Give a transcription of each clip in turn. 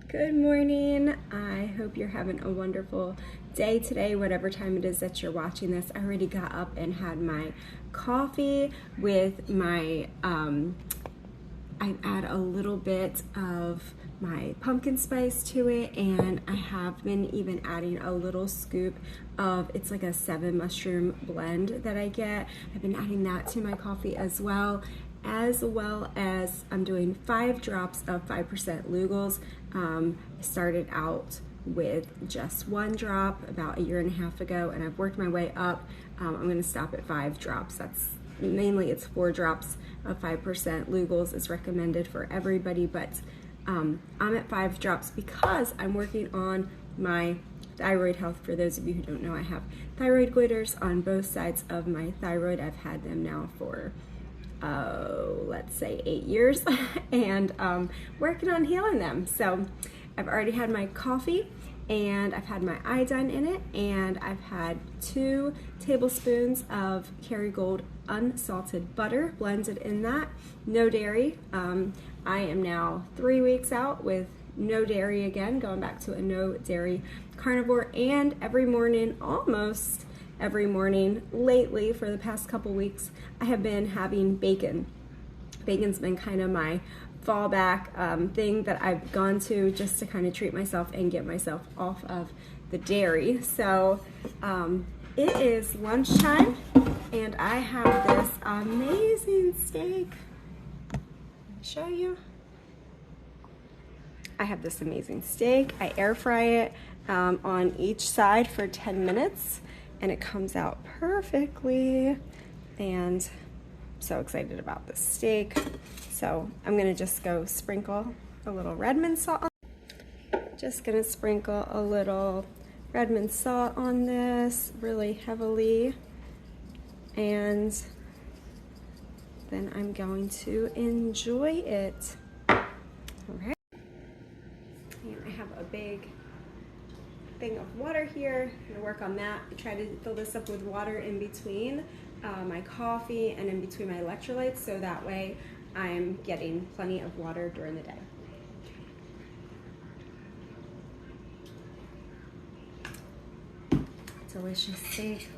Good morning. I hope you're having a wonderful day today, whatever time it is that you're watching this. I already got up and had my coffee with my, I add a little bit of my pumpkin spice to it, and I have been even adding a little scoop of, it's like a 7 mushroom blend that I get. I've been adding that to my coffee as well as I'm doing 5 drops of 5% Lugols. I started out with just 1 drop about 1.5 years ago, and I've worked my way up. I'm going to stop at 5 drops. That's mainly, it's 4 drops of 5% Lugols is recommended for everybody, but I'm at 5 drops because I'm working on my thyroid health. For those of you who don't know, I have thyroid goiters on both sides of my thyroid. I've had them now for let's say 8 years and working on healing them. So I've already had my coffee and I've had my iodine in it, and I've had 2 tablespoons of Kerrygold unsalted butter blended in that. No dairy. I am now 3 weeks out with no dairy again, going back to a no dairy carnivore, and every morning, almost every morning lately for the past couple weeks, I have been having bacon. Bacon's been kind of my fallback thing that I've gone to just to kind of treat myself and get myself off of the dairy. So it is lunchtime and I have this amazing steak. Let me show you. I have this amazing steak. I air fry it on each side for 10 minutes. And it comes out perfectly, and I'm so excited about this steak. So I'm gonna just go sprinkle a little Redmond salt on. Just gonna sprinkle a little Redmond salt on this really heavily, and then I'm going to enjoy it. All right, and I have a big thing of water here. I'm gonna work on that. I try to fill this up with water in between my coffee and in between my electrolytes, so that way I'm getting plenty of water during the day. Delicious steak.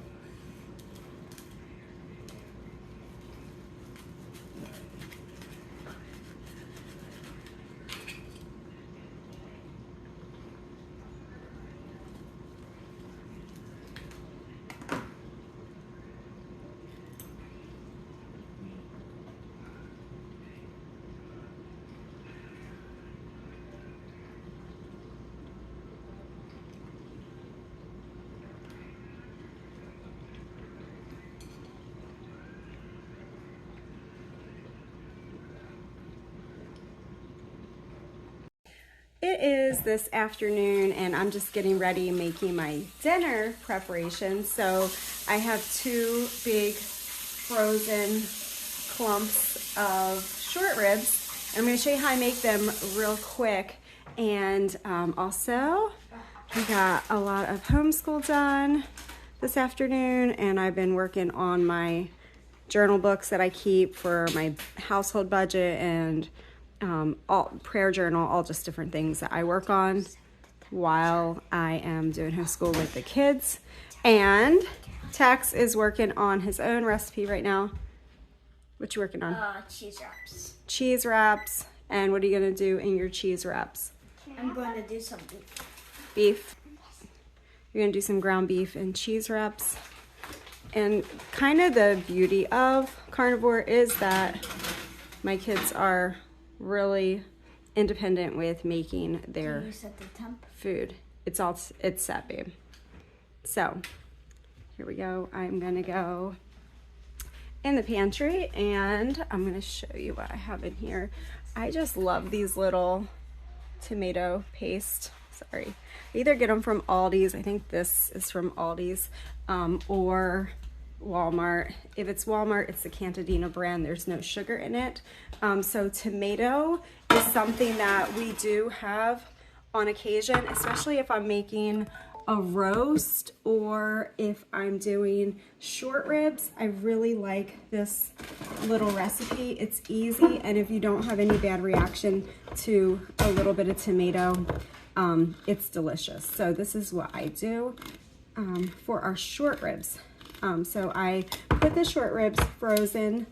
It is this afternoon and I'm just getting ready making my dinner preparation. So I have 2 big frozen clumps of short ribs. I'm going to show you how I make them real quick. And also we got a lot of homeschool done this afternoon, and I've been working on my journal books that I keep for my household budget and all prayer journal, all just different things that I work on while I am doing homeschool with the kids. And Tex is working on his own recipe right now. What you working on? Cheese wraps. Cheese wraps. And what are you gonna do in your cheese wraps? I'm going to do some beef. Beef. You're gonna do some ground beef and cheese wraps. And kind of the beauty of Carnivore is that my kids are really independent with making their food. It's set, babe. So here we go. I'm gonna go in the pantry and I'm gonna show you what I have in here. I just love these little tomato paste. Sorry, I either get them from Aldi's. I think this is from Aldi's or Walmart. If it's Walmart, it's the Cantadina brand. There's no sugar in it. So tomato is something that we do have on occasion, especially if I'm making a roast, or if I'm doing short ribs, I really like this little recipe. It's easy, and if you don't have any bad reaction to a little bit of tomato, it's delicious. So this is what I do for our short ribs. So I put the short ribs frozen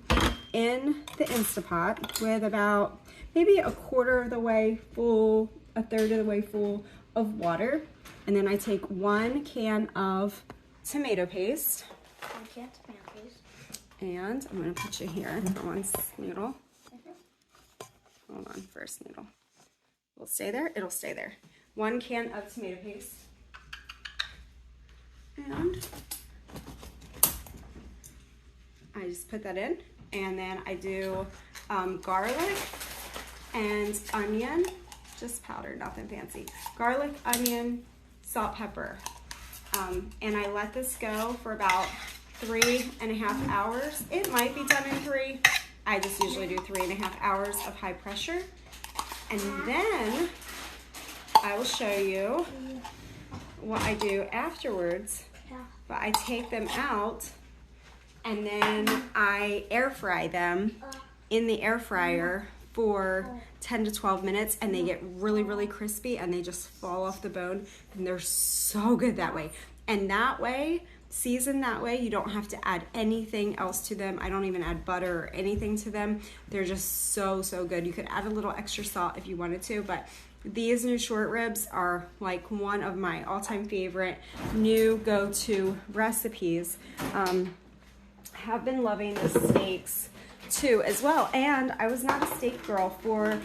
in the Instapot with about maybe a quarter of the way full, a third of the way full of water. And then I take 1 can of tomato paste. 1 can tomato paste. And I'm gonna put you here for 1 noodle. Hold on, first noodle. Will it stay there? It'll stay there. 1 can of tomato paste. And I just put that in. And then I do garlic and onion, just powdered, nothing fancy. Garlic, onion, salt, pepper. And I let this go for about 3.5 hours. It might be done in 3. I just usually do 3.5 hours of high pressure. And then I will show you what I do afterwards. But I take them out and then I air fry them in the air fryer for 10 to 12 minutes, and they get really, really crispy, and they just fall off the bone, and they're so good that way. And that way, seasoned that way, you don't have to add anything else to them. I don't even add butter or anything to them. They're just so, so good. You could add a little extra salt if you wanted to, but these new short ribs are like one of my all-time favorite new go-to recipes. Have been loving the steaks too as well, and I was not a steak girl for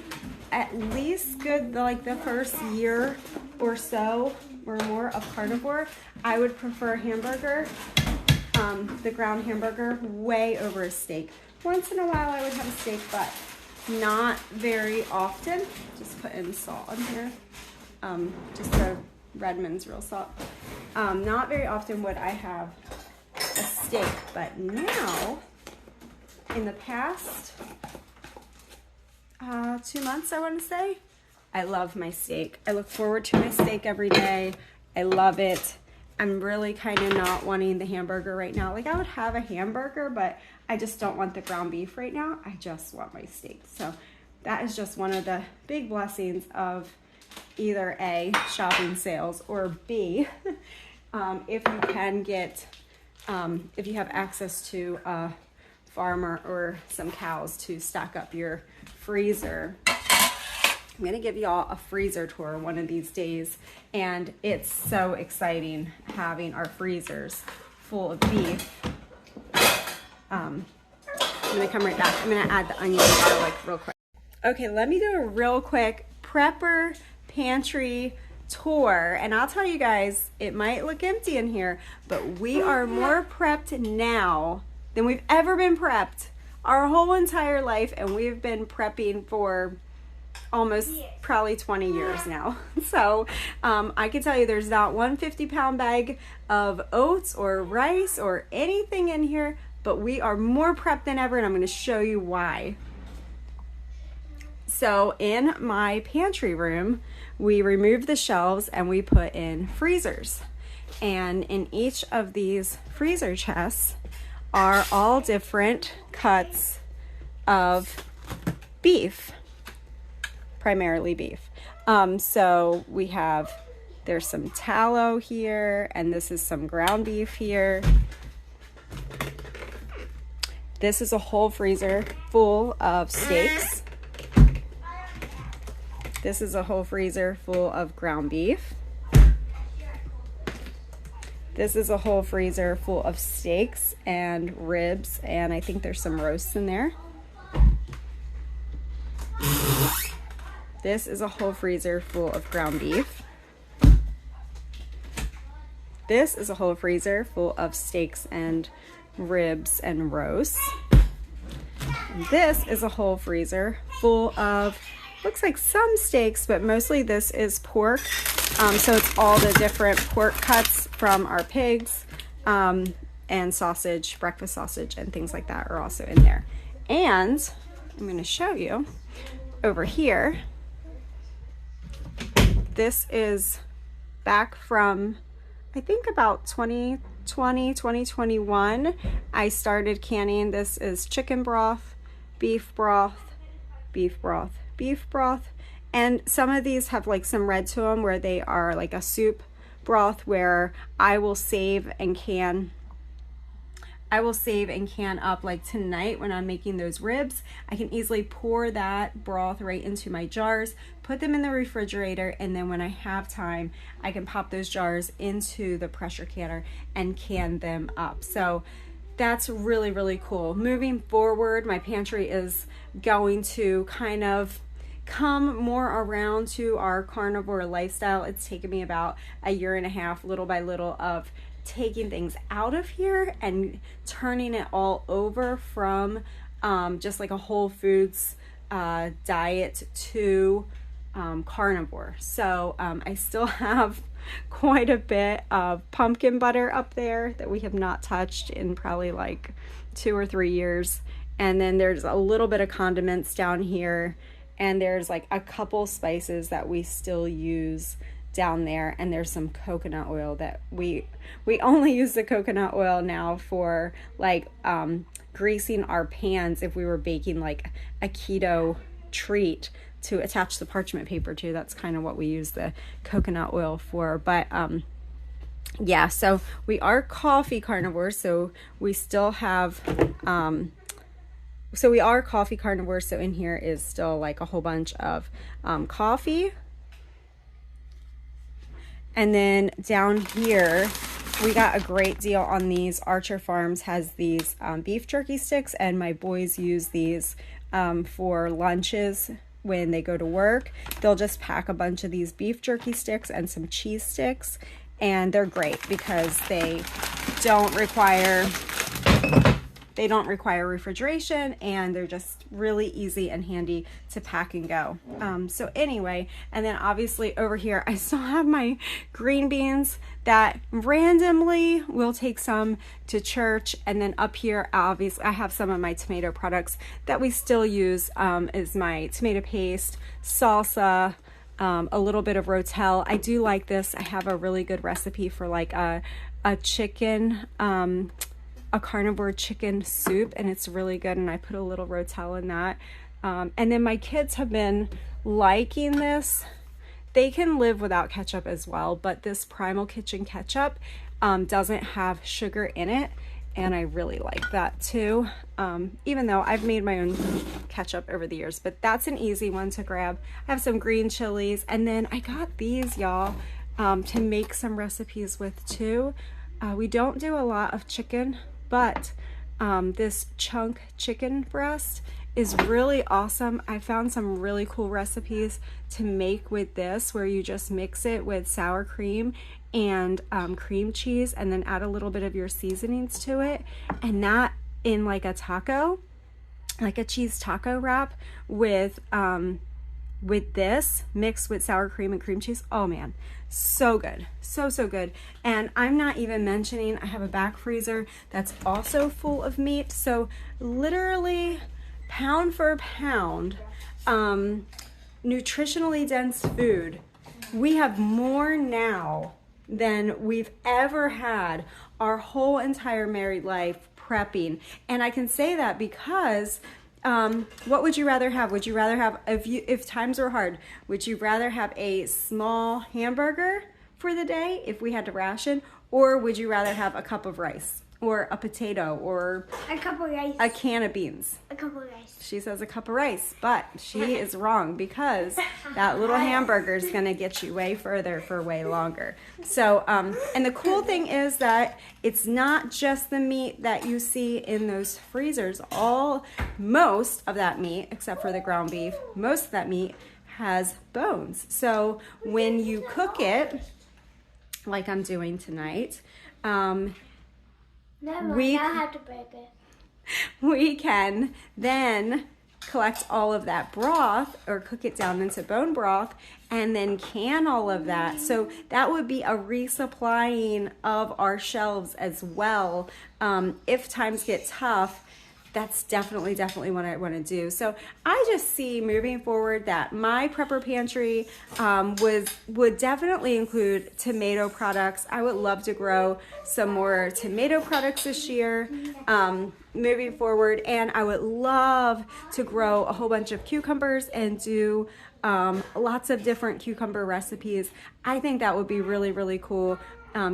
at least the first year or so or more of Carnivore. I would prefer hamburger, the ground hamburger, way over a steak. Once in a while I would have a steak, but not very often. Just put in salt in here, just the Redmond's real salt. Not very often would I have a steak, but now in the past 2 months, I want to say, I love my steak. I look forward to my steak every day. I love it. I'm really kind of not wanting the hamburger right now. Like, I would have a hamburger, but I just don't want the ground beef right now. I just want my steak. So that is just one of the big blessings of either A, shopping sales, or B, if you can get, if you have access to a farmer or some cows to stock up your freezer. I'm gonna give y'all a freezer tour one of these days, and it's so exciting having our freezers full of beef. I'm gonna come right back. I'm gonna add the onion and garlic real quick. Okay, let me do a real quick prepper pantry tour, and I'll tell you guys, it might look empty in here, but we are more prepped now than we've ever been prepped our whole entire life, and we've been prepping for almost probably 20 years now. So I can tell you there's not one 50-pound bag of oats or rice or anything in here, but we are more prepped than ever, and I'm going to show you why. So in my pantry room, we removed the shelves and we put in freezers. And in each of these freezer chests are all different cuts of beef, primarily beef. So we have, there's some tallow here, and this is some ground beef here. This is a whole freezer full of steaks. This is a whole freezer full of ground beef. This is a whole freezer full of steaks and ribs, and I think there's some roasts in there. This is a whole freezer full of ground beef. This is a whole freezer full of steaks and ribs and roasts. And this is a whole freezer full of, looks like some steaks, but mostly this is pork. So it's all the different pork cuts from our pigs, and sausage, breakfast sausage, and things like that are also in there. And I'm going to show you over here. This is back from I think about 2020, 2021, I started canning. This is chicken broth, beef broth, beef broth, beef broth. And some of these have like some red to them where they are like a soup broth where I will save and can up like tonight when I'm making those ribs. I can easily pour that broth right into my jars, put them in the refrigerator, and then when I have time, I can pop those jars into the pressure canner and can them up. So that's really, really cool. Moving forward, my pantry is going to kind of come more around to our carnivore lifestyle. It's taken me about a year and a half, little by little, of taking things out of here and turning it all over from just like a whole foods diet to carnivore. So I still have quite a bit of pumpkin butter up there that we have not touched in probably like 2 or 3 years. And then there's a little bit of condiments down here, and there's like a couple spices that we still use down there, and there's some coconut oil that we only use the coconut oil now for like greasing our pans if we were baking like a keto treat to attach the parchment paper to. That's kind of what we use the coconut oil for. But yeah, so we are coffee carnivores, so we still have so we are coffee carnivores, so in here is still like a whole bunch of coffee. And then down here, we got a great deal on these. Archer Farms has these beef jerky sticks, and my boys use these for lunches when they go to work. They'll just pack a bunch of these beef jerky sticks and some cheese sticks, and they're great because they don't require refrigeration, and they're just really easy and handy to pack and go. So anyway, and then obviously over here I still have my green beans that randomly will take some to church, and then up here obviously I have some of my tomato products that we still use, is my tomato paste, salsa, a little bit of Rotel. I do like this. I have a really good recipe for like a chicken a carnivore chicken soup, and it's really good, and I put a little Rotel in that. And then my kids have been liking this. They can live without ketchup as well, but this Primal Kitchen ketchup doesn't have sugar in it, and I really like that too, even though I've made my own ketchup over the years. But that's an easy one to grab. I have some green chilies, and then I got these, y'all, to make some recipes with too. We don't do a lot of chicken, but this chunk chicken breast is really awesome. I found some really cool recipes to make with this, where you just mix it with sour cream and cream cheese, and then add a little bit of your seasonings to it, and that in like a taco, like a cheese taco wrap with this mixed with sour cream and cream cheese. Oh man, so good, so good. And I'm not even mentioning I have a back freezer that's also full of meat, so literally pound for pound, nutritionally dense food. We have more now than we've ever had our whole entire married life prepping. And I can say that because what would you rather have? Would you rather have, if times were hard, would you rather have a small hamburger for the day if we had to ration, or would you rather have a cup of rice, or a potato, or a cup of rice, a can of beans? A cup of rice. She says a cup of rice, but she is wrong, because that little hamburger is going to get you way further for way longer. So, and the cool thing is that it's not just the meat that you see in those freezers. Most of that meat, except for the ground beef, most of that meat has bones. So when you cook it, like I'm doing tonight, we can then collect all of that broth, or cook it down into bone broth, and then can all of that. So that would be a resupplying of our shelves as well. If times get tough, that's definitely what I want to do. So I just see moving forward that my prepper pantry would definitely include tomato products. I would love to grow some more tomato products this year moving forward, and I would love to grow a whole bunch of cucumbers and do lots of different cucumber recipes. I think that would be really, really cool.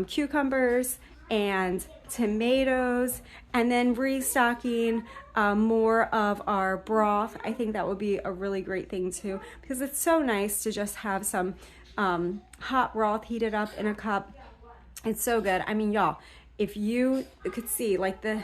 Cucumbers and tomatoes, and then restocking more of our broth. I think that would be a really great thing too, because it's so nice to just have some hot broth heated up in a cup. It's so good. I mean, y'all, if you could see like the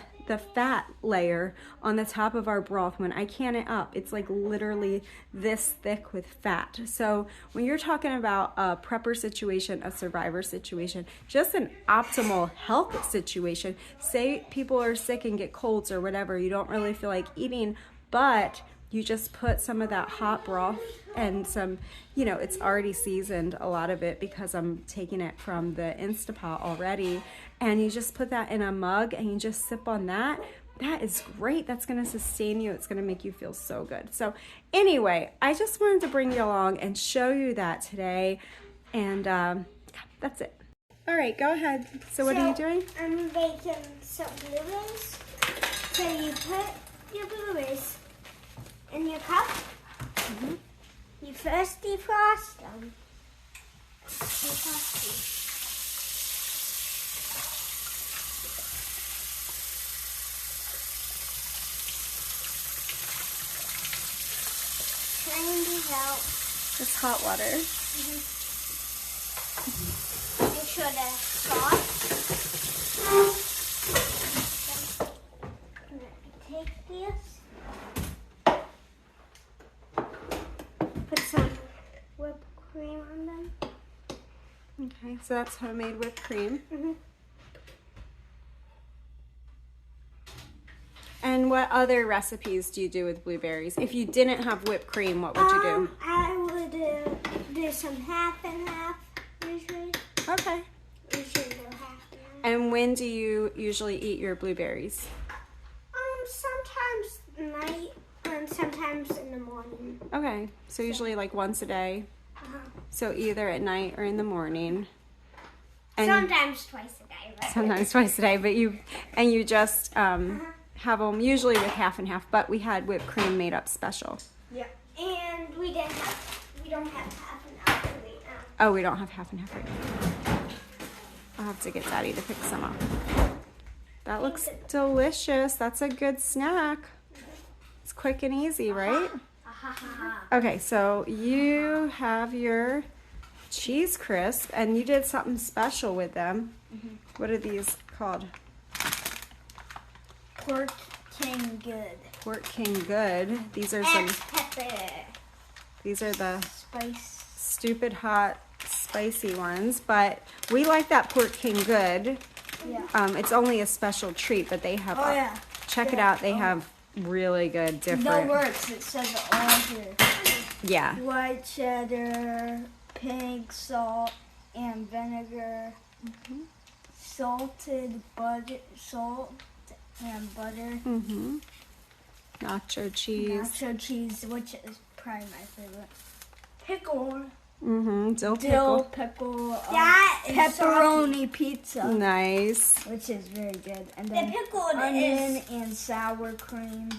fat layer on the top of our broth, when I can it up, it's like literally this thick with fat. So when you're talking about a prepper situation, a survivor situation, just an optimal health situation, say people are sick and get colds or whatever, you don't really feel like eating, but you just put some of that hot broth and some, you know, it's already seasoned, a lot of it, because I'm taking it from the Instapot already. And you just put that in a mug and you just sip on that. That is great. That's going to sustain you. It's going to make you feel so good. So anyway, I just wanted to bring you along and show you that today. And that's it. All right, go ahead. So what are you doing? I'm making some blueberries. So you put your blueberries in your cup. Mm-hmm. You first defrost them. Defrost these. Drain these out. It's hot water. Mm-hmm. Make sure they're soft. Take this. Put some whipped cream on them. Okay, so that's homemade whipped cream. Mm-hmm. And what other recipes do you do with blueberries? If you didn't have whipped cream, what would you do? I would do some half and half usually. Okay. Usually do half and half. And when do you usually eat your blueberries? Sometimes night and sometimes in the morning. Okay, so usually like once a day. Uh-huh. So either at night or in the morning. And Sometimes twice a day. But sometimes twice a day, but you just have them usually with half and half, but we had whipped cream made up special. Yeah. And we don't have half and half right now. Oh, we don't have half and half right now. I'll have to get Daddy to pick some up. That looks delicious. That's a good snack. It's quick and easy, right? Okay, so you have your cheese crisp, and you did something special with them. Mm-hmm. What are these called? Pork King Good. Pork King Good. These are some. Pepper. These are the Spice. stupid hot spicy ones, but we like that Pork King Good. Yeah. It's only a special treat, but they have. Yeah. Check it out. They have really good different. No works. It says it all here. Yeah. White cheddar, pink salt and vinegar, salted butter, salt and butter, Nacho cheese. nacho cheese, which is probably my favorite. Pickle. Dill Dill pickle. pickle. Pepperoni pizza. Nice. Which is very good. And then onion and sour cream.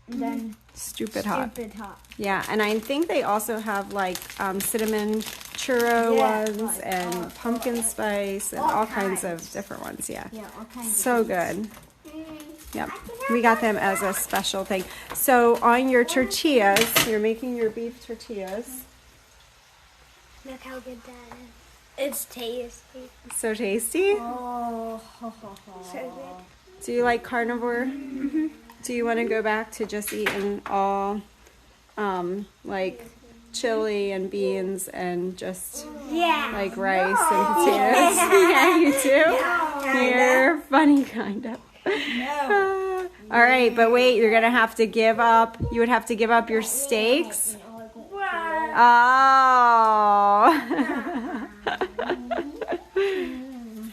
And then Stupid hot. stupid hot. Yeah, and I think they also have like cinnamon churro ones like and pumpkin spice and all kinds of different ones. Yeah. Yeah, all kinds So of good. Yep. We got them as a special thing. So on your tortillas, you're making your beef tortillas. Look how good that is. It's tasty. So tasty. Oh, so good. Do you like carnivore? Do you want to go back to just eating all like chili and beans and just like rice and potatoes? Yeah, you do? You're funny, kind of. No. All right, but wait, you're going to have to give up. You would have to give up your steaks. Oh.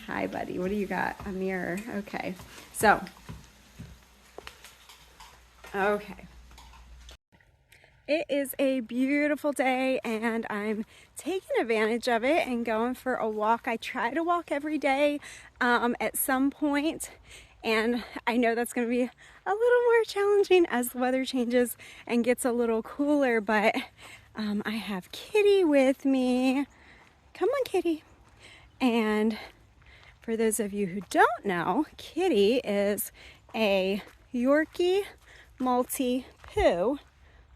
Hi, buddy. What do you got? A mirror. Okay. So, Okay. It is a beautiful day and I'm taking advantage of it and going for a walk. I try to walk every day at some point, and I know that's going to be a little more challenging as the weather changes and gets a little cooler, but I have Kitty with me. Come on, Kitty. And for those of you who don't know, Kitty is a Yorkie Maltipoo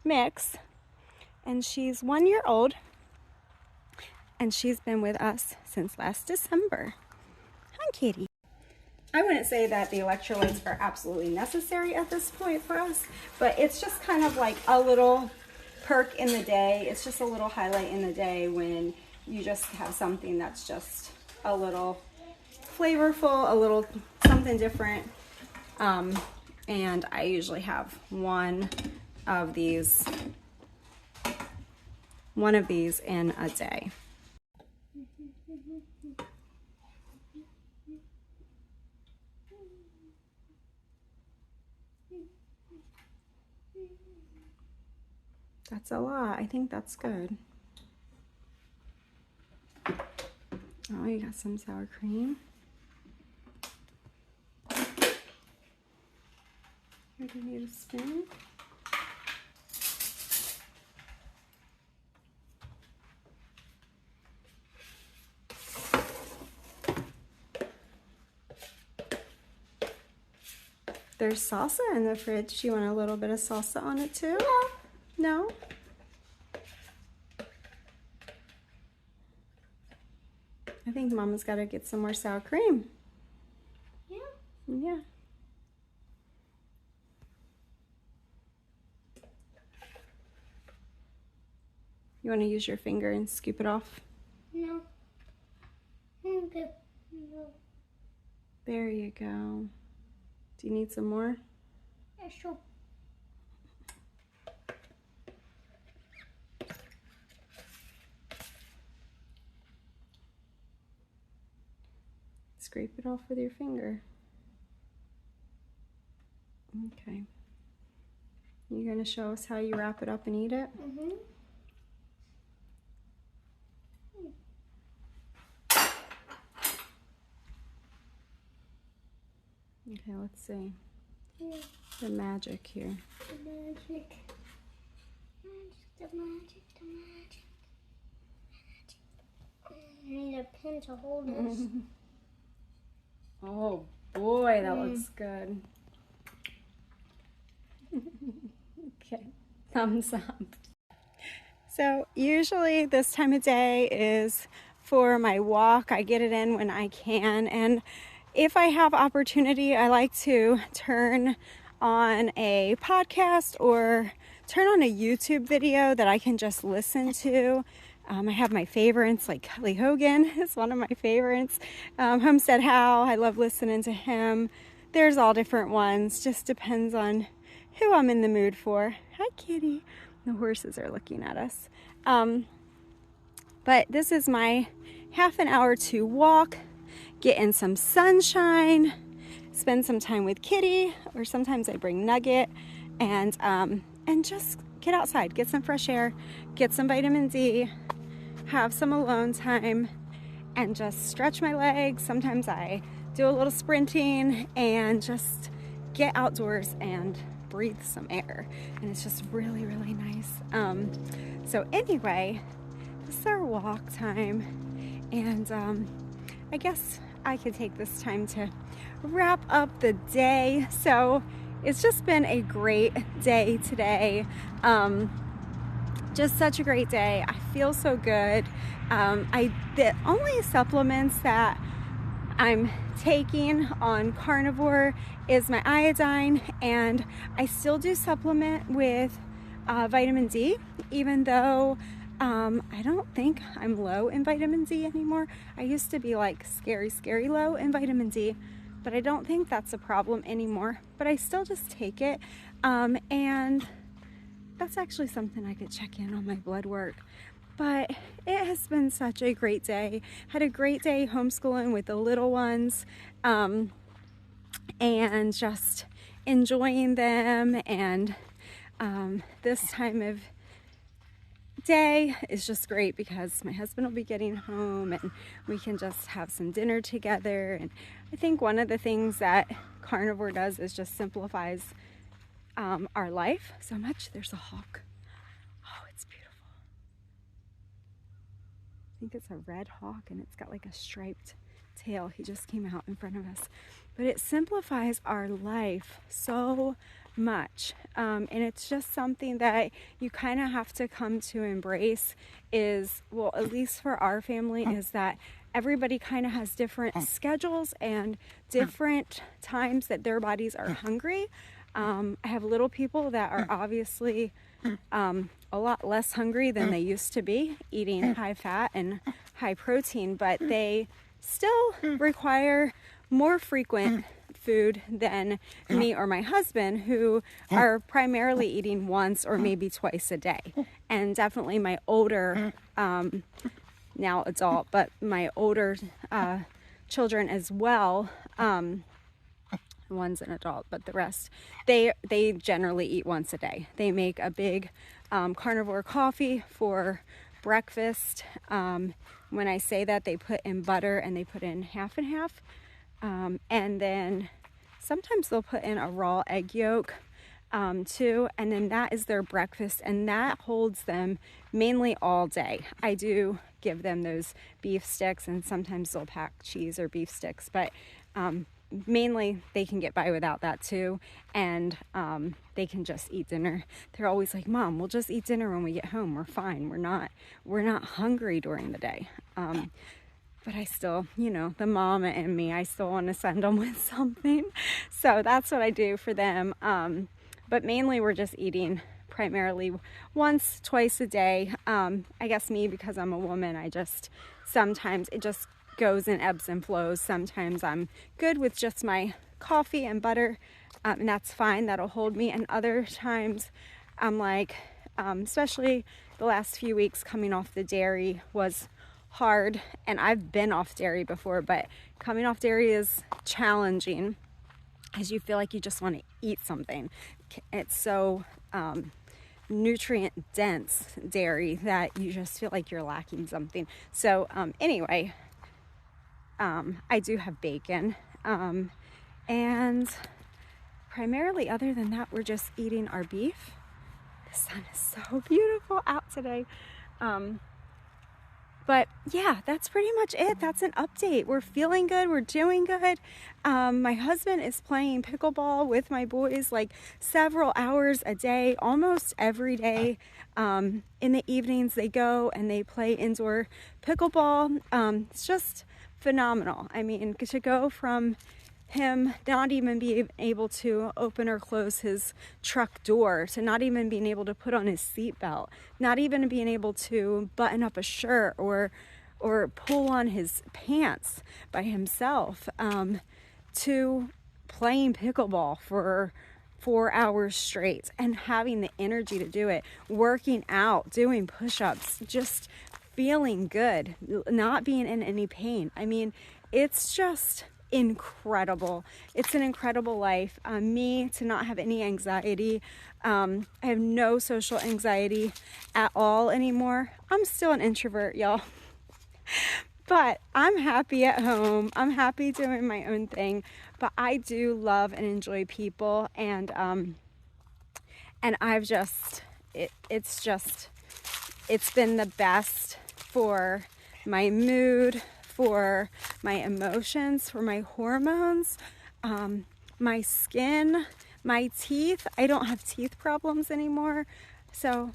mix, and she's 1 year old, and she's been with us since last December. Hi, Kitty. I wouldn't say that the electrolytes are absolutely necessary at this point for us, but it's just kind of like a little perk in the day. It's just a little highlight in the day when you just have something that's just a little flavorful, a little something different. And I usually have one of these in a day. That's a lot. I think that's good. Oh, you got some sour cream. Do you need a spoon? There's salsa in the fridge. Do you want a little bit of salsa on it too? No? I think Mama's got to get some more sour cream. Yeah. Yeah. You want to use your finger and scoop it off? No. Okay. No. There you go. Do you need some more? Yeah, sure. Scrape it off with your finger. Okay. You gonna show us how you wrap it up and eat it? Mm-hmm. Okay, let's see. Yeah. The magic here. The magic. The magic. I need a pin to hold this. Oh boy, that looks good. Okay, thumbs up. So usually this time of day is for my walk. I get it in when I can, and if I have opportunity, I like to turn on a podcast or turn on a YouTube video that I can just listen to. I have my favorites, like Kelly Hogan is one of my favorites. Homestead How, I love listening to him. There's all different ones, just depends on who I'm in the mood for. Hi, Kitty. The horses are looking at us. But this is my half an hour to walk, get in some sunshine, spend some time with Kitty, or sometimes I bring Nugget, and just get outside, get some fresh air, get some vitamin D, have some alone time, and just stretch my legs. Sometimes I do a little sprinting and just get outdoors and breathe some air, and it's just really, really nice. So anyway, this is our walk time, and I guess I could take this time to wrap up the day. So it's just been a great day today. Just such a great day. I feel so good. The only supplements that I'm taking on Carnivore is my iodine, and I still do supplement with vitamin D, even though I don't think I'm low in vitamin D anymore. I used to be like scary low in vitamin D, but I don't think that's a problem anymore. But I still just take it, and that's actually something I could check in on my blood work. But it has been such a great day. Had a great day homeschooling with the little ones, and just enjoying them, and this time of day is just great because my husband will be getting home and we can just have some dinner together. And I think one of the things that Carnivore does is just simplifies our life so much. There's a hawk. Oh, it's beautiful. I think it's a red hawk and it's got like a striped tail. He just came out in front of us. But it simplifies our life so much. And it's just something that you kind of have to come to embrace is, well, at least for our family, is that everybody kind of has different schedules and different times that their bodies are hungry. I have little people that are obviously a lot less hungry than they used to be, eating high fat and high protein, but they still require more frequent food than me or my husband, who are primarily eating once or maybe twice a day. And definitely my older, now adult, but my older children as well, one's an adult, but the rest, they generally eat once a day. They make a big carnivore coffee for breakfast. When I say that, they put in butter and they put in half and half. And then sometimes they'll put in a raw egg yolk too, and then that is their breakfast, and that holds them mainly all day. I do give them those beef sticks, and sometimes they'll pack cheese or beef sticks, but mainly they can get by without that too, and they can just eat dinner. They're always like, Mom, we'll just eat dinner when we get home. We're fine. We're not hungry during the day. But I still, you know, the mom and me, I still want to send them with something. So that's what I do for them. But mainly we're just eating primarily once, twice a day. I guess me, because I'm a woman, sometimes it just goes in ebbs and flows. Sometimes I'm good with just my coffee and butter, and that's fine. That'll hold me. And other times I'm like, especially the last few weeks coming off the dairy was hard, and I've been off dairy before, but coming off dairy is challenging as you feel like you just want to eat something. It's so nutrient dense, dairy, that you just feel like you're lacking something. So anyway, I do have bacon, and primarily other than that, we're just eating our beef. The sun is so beautiful out today. But yeah, that's pretty much it. That's an update. We're feeling good. We're doing good. My husband is playing pickleball with my boys like several hours a day, almost every day. In the evenings, they go and they play indoor pickleball. It's just phenomenal. I mean, to go from him not even being able to open or close his truck door, to not even being able to put on his seatbelt, not even being able to button up a shirt or pull on his pants by himself, to playing pickleball for 4 hours straight and having the energy to do it, working out, doing push-ups, just feeling good, not being in any pain. I mean, it's just incredible. It's an incredible life. Me to not have any anxiety. I have no social anxiety at all anymore. I'm still an introvert, y'all. But I'm happy at home. I'm happy doing my own thing. But I do love and enjoy people, and I've just it's been the best for my mood, for my emotions, for my hormones, my skin, my teeth. I don't have teeth problems anymore. So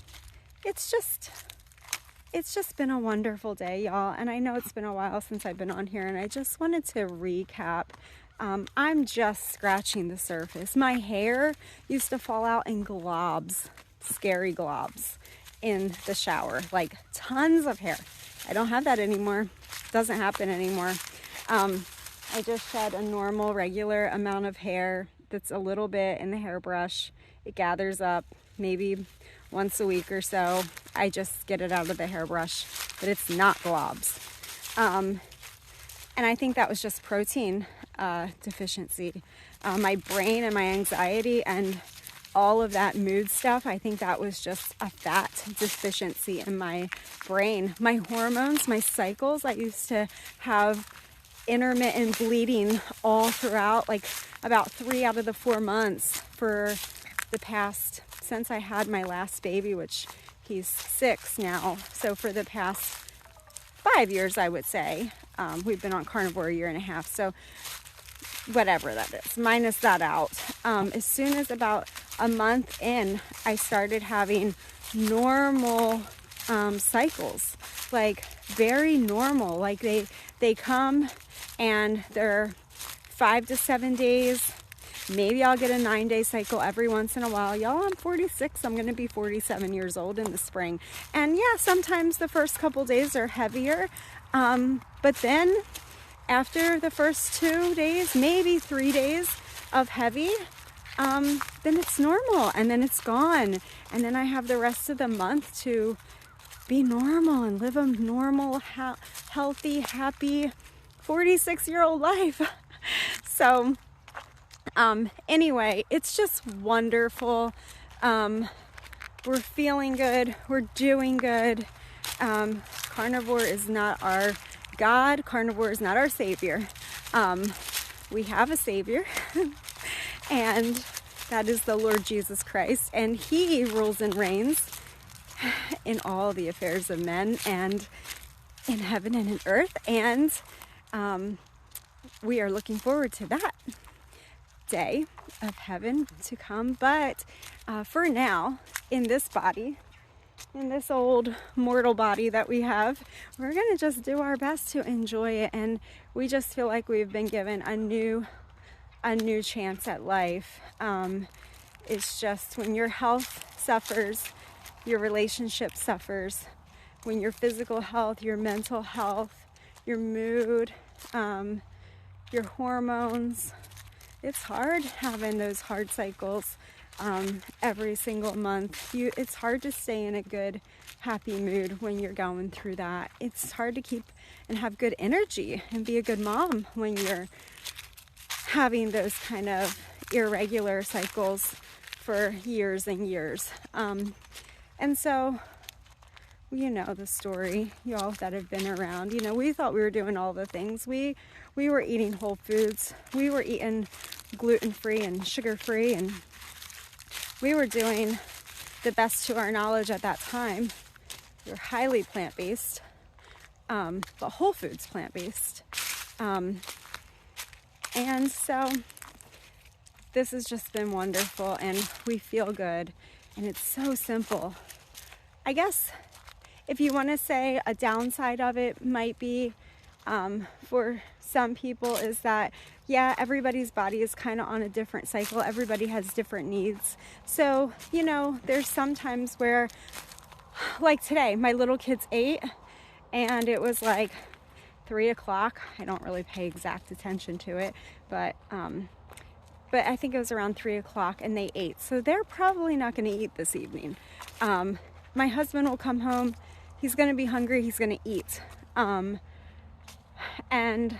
it's just been a wonderful day, y'all. And I know it's been a while since I've been on here, and I just wanted to recap. I'm just scratching the surface. My hair used to fall out in globs, scary globs, in the shower, like tons of hair. I don't have that anymore. Doesn't happen anymore. I just shed a normal, regular amount of hair that's a little bit in the hairbrush. It gathers up maybe once a week or so. I just get it out of the hairbrush, but it's not globs. And I think that was just protein. deficiency. My brain and my anxiety and all of that mood stuff, I think that was just a fat deficiency in my brain. My hormones, my cycles, I used to have intermittent bleeding all throughout, like about 3 out of the 4 months for the past, since I had my last baby, which he's 6 now. So for the past 5 years, I would say. We've been on Carnivore 1.5 years. So whatever that is, minus that out. As soon as about a month in, I started having normal cycles, like very normal. Like they come and they're 5 to 7 days. Maybe I'll get a 9-day cycle every once in a while. Y'all, I'm 46. I'm going to be 47 years old in the spring. And yeah, sometimes the first couple days are heavier. But then after the first 2 days, maybe 3 days of heavy, then it's normal and then it's gone. And then I have the rest of the month to be normal and live a normal, healthy, happy 46-year-old life. So anyway, it's just wonderful. We're feeling good. We're doing good. Carnivore is not our God. Carnivore is not our savior. We have a savior, and that is the Lord Jesus Christ, and he rules and reigns in all the affairs of men and in heaven and in earth. And we are looking forward to that day of heaven to come. But for now, in this body, in this old mortal body that we have, we're going to just do our best to enjoy it. And we just feel like we've been given a new chance at life. It's just when your health suffers, your relationship suffers. When your physical health, your mental health, your mood, your hormones, it's hard having those hard cycles every single month. It's hard to stay in a good, happy mood when you're going through that. It's hard to keep and have good energy and be a good mom when you're having those kind of irregular cycles for years and years. And so, you know the story, y'all that have been around. You know, we thought we were doing all the things. We were eating whole foods. We were eating gluten-free and sugar-free, and we were doing the best to our knowledge at that time. We were highly plant-based, but whole foods plant-based. And so this has just been wonderful, and we feel good, and it's so simple. I guess if you want to say a downside of it might be for some people is that, yeah, everybody's body is kind of on a different cycle. Everybody has different needs. So, you know, there's some times where, like today, my little kid's 8, and it was like 3 o'clock. I don't really pay exact attention to it, but I think it was around 3 o'clock, and they ate. So they're probably not going to eat this evening. My husband will come home. He's going to be hungry. He's going to eat. And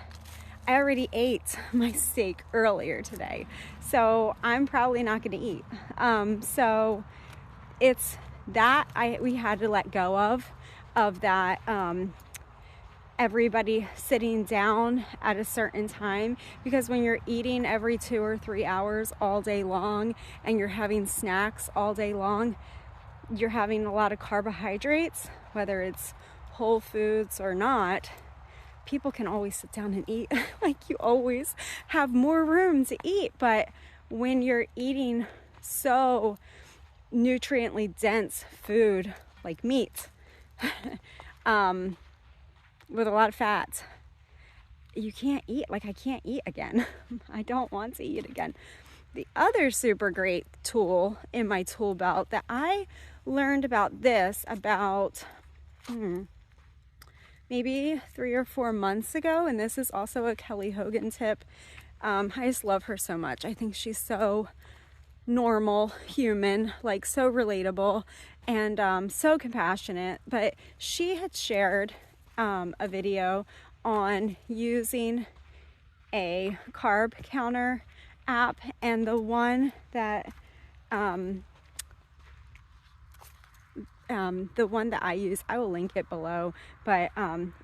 I already ate my steak earlier today, so I'm probably not going to eat. So it's that we had to let go of that. Everybody sitting down at a certain time, because when you're eating every 2 or 3 hours all day long and you're having snacks all day long, you're having a lot of carbohydrates, whether it's whole foods or not. People can always sit down and eat. Like, you always have more room to eat. But when you're eating so nutriently dense food like meat with a lot of fat, you can't eat. Like, I can't eat again. I don't want to eat again. The other super great tool in my tool belt that I learned about this about maybe 3 or 4 months ago, and this is also a Kelly Hogan tip. I just love her so much. I think she's so normal, human, like so relatable, and so compassionate. But she had shared a video on using a carb counter app, and the one that I use, I will link it below, but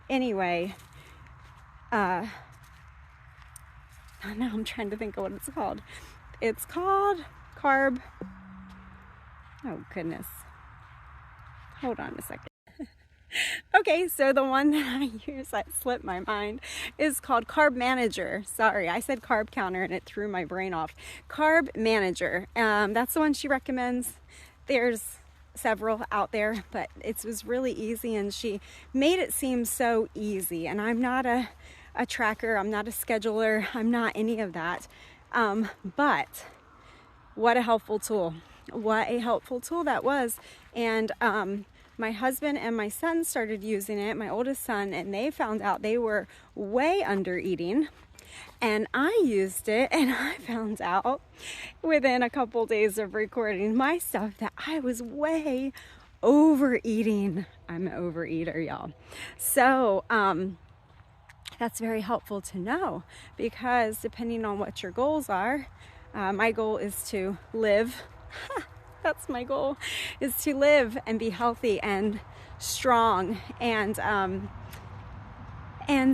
anyway, now I'm trying to think of what it's called. It's called Carb, oh goodness, hold on a second. Okay, so the one that I use, that slipped my mind, is called Carb Manager. Sorry, I said carb counter and it threw my brain off. Carb Manager, that's the one she recommends. There's several out there, but it was really easy, and she made it seem so easy. And I'm not a tracker, I'm not a scheduler, I'm not any of that. But what a helpful tool. What a helpful tool that was. And my husband and my son started using it, my oldest son, and they found out they were way under eating. And I used it, and I found out within a couple days of recording my stuff that I was way overeating. I'm an overeater, y'all. So that's very helpful to know, because depending on what your goals are, my goal is to live. That's my goal, is to live and be healthy and strong. And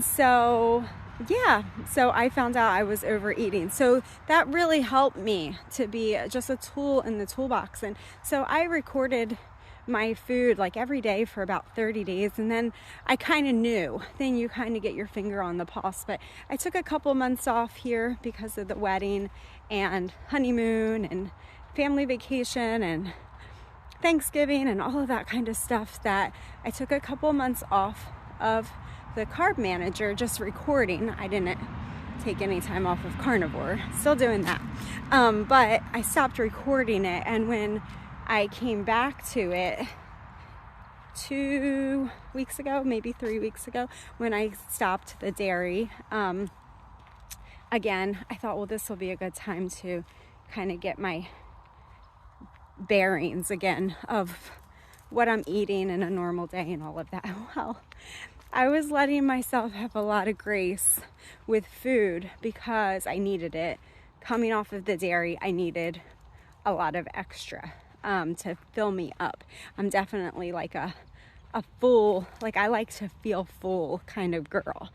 so, yeah, so I found out I was overeating. So that really helped me to be just a tool in the toolbox. And so I recorded my food like every day for about 30 days. And then I kind of knew, then you kind of get your finger on the pulse. But I took a couple months off here because of the wedding and honeymoon and family vacation and Thanksgiving and all of that kind of stuff, that I took a couple months off of the Carb Manager, just recording. I didn't take any time off of Carnivore, still doing that, but I stopped recording it. And when I came back to it 2 weeks ago, maybe 3 weeks ago, when I stopped the dairy again, I thought, well, this will be a good time to kind of get my bearings again of what I'm eating in a normal day and all of that. Well, I was letting myself have a lot of grace with food because I needed it. Coming off of the dairy, I needed a lot of extra to fill me up. I'm definitely like a full, like I like to feel full kind of girl.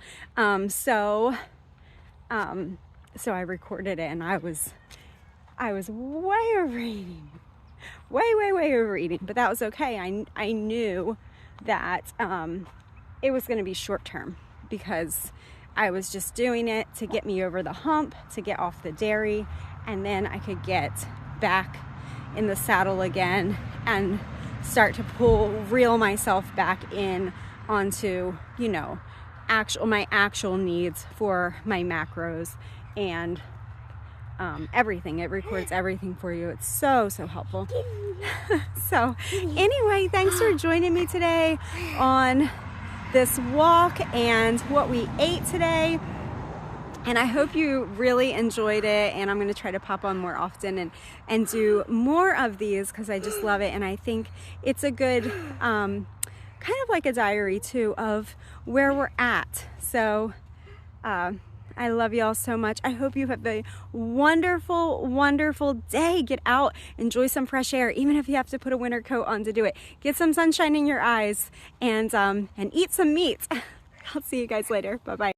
So I recorded it, and I was way overeating. Way overeating, but that was okay. I knew that it was going to be short term, because I was just doing it to get me over the hump, to get off the dairy, and then I could get back in the saddle again and start to reel myself back in onto, you know, my actual needs for my macros and everything. It records everything for you. It's so helpful. So anyway, thanks for joining me today on this walk and what we ate today. And I hope you really enjoyed it, and I'm going to try to pop on more often and do more of these, because I just love it. And I think it's a good kind of like a diary too of where we're at. So I love y'all so much. I hope you have a wonderful day. Get out, enjoy some fresh air, even if you have to put a winter coat on to do it. Get some sunshine in your eyes, and eat some meat. I'll see you guys later. Bye-bye.